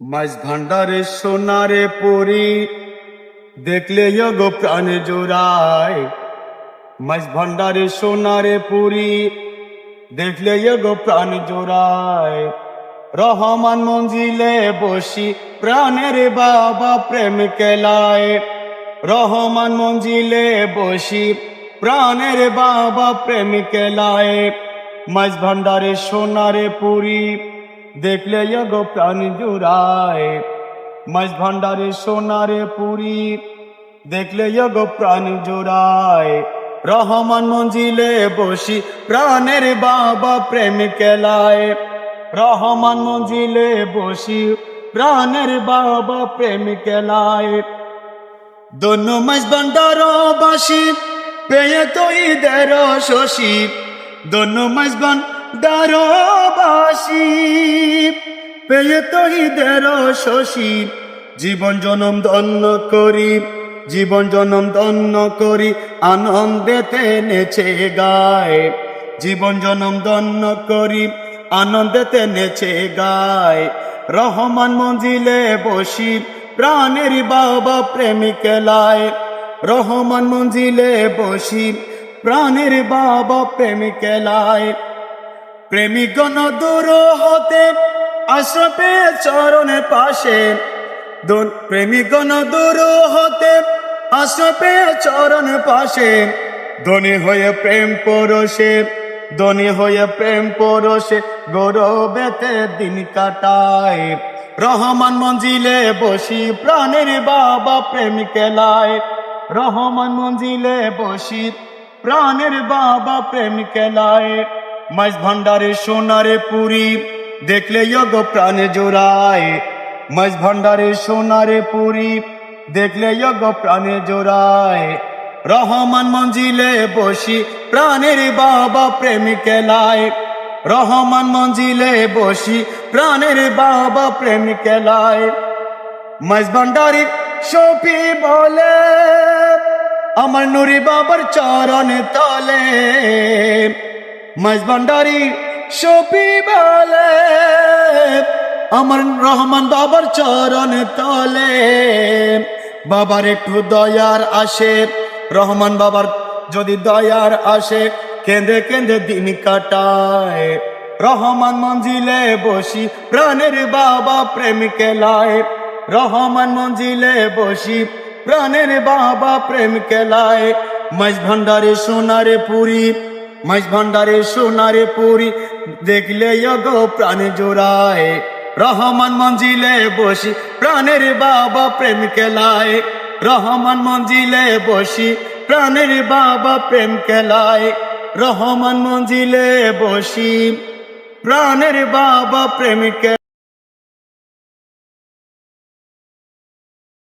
মাঝ ভান্ডারে সোনারে পরি দেখলে গো প্রাণ জোড়ায়। মাঝ ভান্ডারে সোনারে পুরি দেখলে গো প্রাণ জোড়ায়। রহমান মঞ্জিলে বসি প্রাণের বাবা প্রেম কেলায়। রহমান মঞ্জিলে বসি প্রাণের বাবা প্রেম কেলায়। মাঝ ভান্ডারে সোনারে পুরি দেখলে গো প্রাণ জোড়ায়। মাঝ ভান্ডারে সোনারে পুরি দেখলে গো প্রাণ জোড়ায়। রহমান মঞ্জিলে বসি প্রাণের বাবা প্রেম কেলায়। রহমান মঞ্জিলে বসি প্রাণের বাবা প্রেম কেলায়। দোনো মাঝ ভান্ডার বাসি পেয়ে তো ঈদের শশী। দোনো মাঝ ভান্ডার বাসি পেয়ে তো ঈদের শশী। জীবন জনম ধন্য করি, জীবন জনম ধন্য করি, আনন্দেতে নেচে গায়। জীবন জনম ধন্য করি, আনন্দেতে নেচে গায়। রহমান মঞ্জিলে বসি প্রাণের বাবা প্রেম কেলায়। রহমান মঞ্জিলে বসি প্রাণের বাবা প্রেম কেলায়। প্রেমিকগণ দূর হতে আসবে চরণের পাশে। প্রেমিকগণ দূর হতে আসবে চরণ পাশে। ধনী হয়ে প্রেম পরশে, ধনী হয়ে প্রেম পরশে, গৌরবেতে দিন কাটায়। রহমান মঞ্জিলে বসি প্রাণের বাবা প্রেম কেলায়। রহমান মঞ্জিলে বসি প্রাণের বাবা প্রেম কেলায়। মাঝ ভান্ডারে সোনারে পুরি দেখলে গো প্রাণ জোড়ায়। মাঝ ভান্ডারে সোনারে পুরি দেখলে গো প্রাণে জোড়ায়। রহমান মঞ্জিলে বসি প্রাণের বাবা প্রেম কেলায়। রহমান মঞ্জিলে বসি প্রাণের বাবা প্রেম কেলায়। মাঝ ভান্ডারি শফি বলে আমার নুরি বাবার চরণ তলে। মাঝ ভান্ডারি শফি বলে আমার রহমান বাবার চরণ তলে। বাবার একটু দয়ার আসে, রহমান বাবার যদি দয়ার আসে, কেঁদে কেঁদে দিন কাটায়। রহমান মঞ্জিলে বসি প্রাণের বাবা প্রেম কেলায়। রহমান মঞ্জিলে বসি প্রাণের বাবা প্রেম কেলায়। মাঝ ভান্ডারে সোনারে পুরি, মাঝ ভান্ডারে সোনারে পুরি দেখলে গো প্রাণ জোড়ায়। রহমান মঞ্জিলে বসি প্রাণের বাবা প্রেম কেলায়। রহমান মঞ্জিলে বসি প্রাণের বাবা প্রেম কেলায়। রহমান মঞ্জিলে বসি প্রাণের বাবা প্রেম কেলায়।